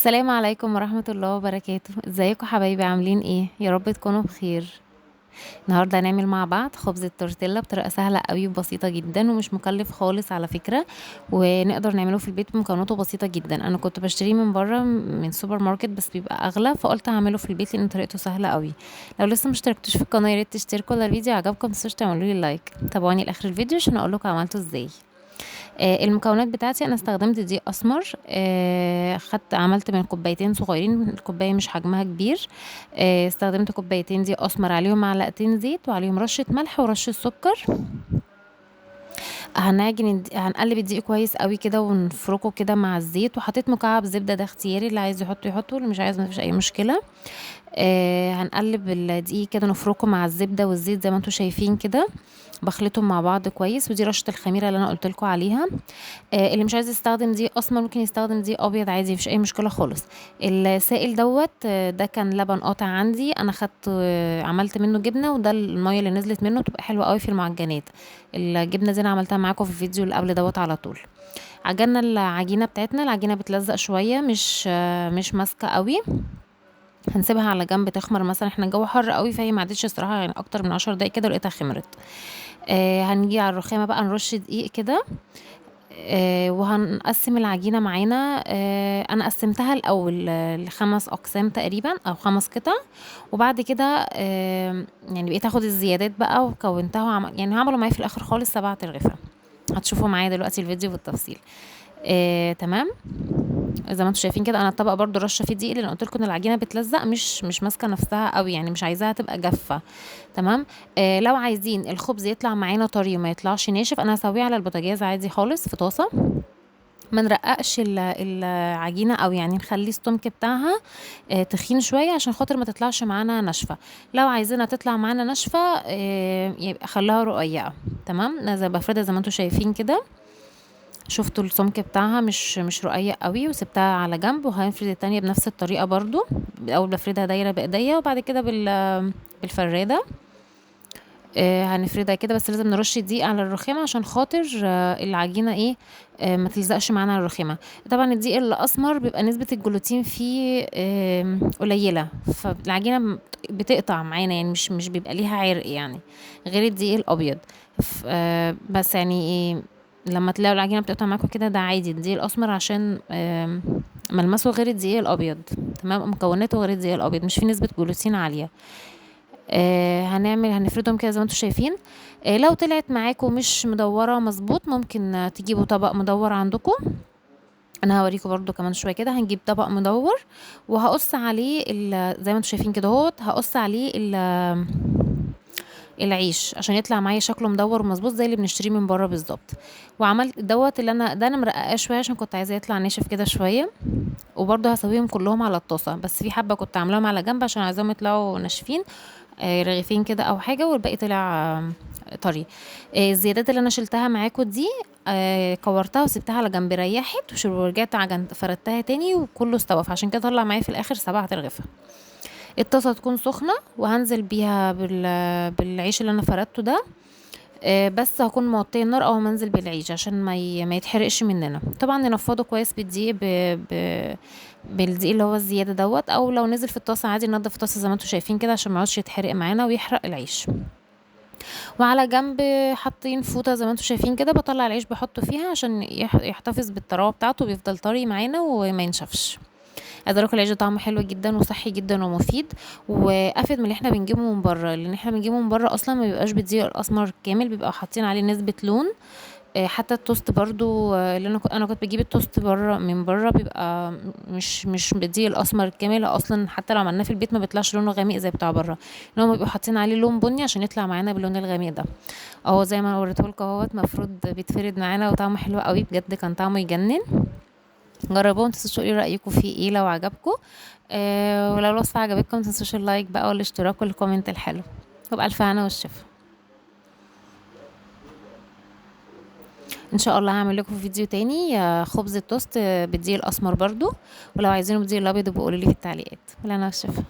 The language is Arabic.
السلام عليكم ورحمة الله وبركاته. ازيكم حبايبي؟ عاملين ايه؟ يا رب تكونوا بخير. النهارده هنعمل مع بعض خبز التورتيلا بطريقة سهلة قوي وبسيطة جدا ومش مكلف خالص على فكرة، ونقدر نعمله في البيت بمكوناته بسيطة جدا. انا كنت بشتريه من بره من سوبر ماركت بس بيبقى اغلى، فقلت هعمله في البيت لان طريقته سهلة قوي. لو لسه مشتركتوش في القناة ياريت تشتركوا. لو الفيديو عجبكم متنسوش تعملوا لي لايك. تابعوني لاخر الفيديو عشان اقول لكم عملته ازاي. المكونات بتاعتي انا استخدمت دقيق اسمر. خدت عملت من كوبايتين صغيرين، الكوبايه مش حجمها كبير. استخدمت كوبايتين دقيق اسمر، عليهم معلقتين زيت وعليهم رشه ملح ورشه سكر. هنقلب الدقيق كويس قوي كده ونفركه كده مع الزيت، وحطيت مكعب زبده، ده اختياري، اللي عايز يحطه يحطه، اللي مش عايز مفيش اي مشكله. هنقلب الدقيق كده نفركه مع الزبده والزيت زي ما انتم شايفين كده، بخلطهم مع بعض كويس. ودي رشه الخميره اللي انا قلت لكم عليها. اللي مش عايز يستخدم دقيق اسمر ممكن يستخدم دقيق ابيض عادي، مفيش اي مشكله خالص. السائل دوت ده كان لبن قاطع عندي، انا خدت عملت منه جبنه، وده الميه اللي نزلت منه تبقى حلوه قوي في المعجنات. الجبنه دي انا عملتها معاكم في الفيديو اللي قبل دوت على طول. عجنا العجينه بتاعتنا، العجينه بتلزق شويه، مش ماسكه قوي. هنسيبها على جنب تخمر، مثلا احنا الجو حر قوي فهي ما عادتش الصراحه، يعني اكتر من 10 دقايق كده لقيتها خمرت. هنيجي على الرخامه بقى نرش دقيق كده. وهنقسم العجينة معانا. انا قسمتها الاول لخمس اقسام تقريبا او 5 قطع. وبعد كده يعني بقيت اخد الزيادات بقى وكونتها يعني هعمله معايا في الاخر خالص 7 ترغفة. هتشوفوا معايا دلوقتي الفيديو بالتفصيل. تمام. زي ما انتم شايفين كده، انا الطبق برضو رشه فيه دقيق لان قلت لكم ان العجينه بتلزق، مش ماسكه نفسها قوي، يعني مش عايزاها تبقى جافه. تمام. لو عايزين الخبز يطلع معانا طري وما يطلعش ناشف، انا هسويه على البوتاجاز عادي خالص في طاسه. ما نرققش العجينه، او يعني نخلي السمك بتاعها تخين شويه عشان خاطر ما تطلعش معانا ناشفه. لو عايزينها تطلع معانا ناشفه يبقى خليها رقيقه. تمام. انا زي بفردها زي ما انتم شايفين كده. شفتوا السمك بتاعها مش رقيق قوي، وسبتها على جنب. وهنفرد التانية بنفس الطريقة برضو. الاول بفردها دايرة بايديا وبعد كده بالفرادة. هنفردها كده، بس لازم نرش دقيق على الرخامة عشان خاطر العجينة ايه ما تلزقش معانا على الرخامة. طبعا الدقيق الاسمر بيبقى نسبة الجلوتين فيه قليلة، فالعجينة بتقطع معانا، يعني مش بيبقى ليها عرق يعني، غير الدقيق الابيض. بس يعني ايه، لما تلاقوا العجينة بتقطع معاكم كده ده عادي، الدقيق الاسمر عشان ملمسه غير الدقيق الابيض. تمام. مكوناته غير الدقيق الابيض، مش فيه نسبة جلوتين عالية. هنفردهم كده زي ما انتم شايفين. لو طلعت معاكم مش مدورة مظبوط ممكن تجيبوا طبق مدور عندكم. انا هوريكم برضو كمان شويه كده. هنجيب طبق مدور وهقص عليه زي ما انتم شايفين كده اهوت، هقص عليه العيش عشان يطلع معايا شكله مدور ومظبوط زي اللي بنشتريه من بره بالظبط. وعملت دوت اللي انا مرققاه شويه عشان كنت عايزاه يطلع ناشف كده شويه. وبرضه هسويهم كلهم على الطاسه، بس في حبه كنت عاملاهم على جنب عشان عايزاهم يطلعوا ناشفين، رغيفين كده او حاجه، والباقي طلع طري. الزيادات اللي انا شلتها معاكم دي كورتها وسبتها على جنب، ريحت ورجعت فردتها تاني وكله استوى، فعشان كده طلع معايا في الاخر 7 ترغفة. الطاسه تكون سخنه وهنزل بيها بالعيش اللي انا فردته ده. بس هكون موطيه النار او منزل بالعيش عشان ما يتحرقش مننا. طبعا ننفضه كويس بالدقيق بالدقيق اللي هو الزياده دوت، او لو نزل في الطاسه عادي ننضف الطاسه زي ما انتم شايفين كده عشان ما يقعدش يتحرق معانا ويحرق العيش. وعلى جنب حاطين فوطه زي ما انتم شايفين كده، بطلع العيش بحطه فيها عشان يحتفظ بالطراوه بتاعته، بيفضل طري معانا وما ينشفش. عايزه اقول لكم العيش ده طعمه حلو جدا وصحي جدا ومفيد، وافيد من اللي احنا بنجيبه من بره، لان احنا بنجيبه من بره اصلا ما بيبقاش بالدقيق الاسمر كامل، بيبقى حاطين عليه نسبه لون. حتى التوست برضو اللي انا كنت بجيب التوست بره من بره بيبقى مش بالدقيق الاسمر الكامل اصلا، حتى لو عملناه في البيت ما بيطلعش لونه غامق زي بتاع بره، ان هم بيبقوا حاطين عليه لون بني عشان يطلع معانا باللون الغامق ده. اهو زي ما وريته لكم اهوت، مفروض بيتفرد معانا وطعمه حلو قوي بجد، كان طعمه يجنن. جربوه، متنسوش تقولي رايكم فيه ايه لو عجبكم. ولو الوصفه عجبتكم متنسوش اللايك بقى والاشتراك والكومنت الحلو. وبألف هنا والشفا. ان شاء الله هعمل لكم فيديو تاني خبز التوست بالدقيق الاسمر برضو، ولو عايزينه بالدقيق الابيض بقولوا لي في التعليقات. ولا انا والشفا.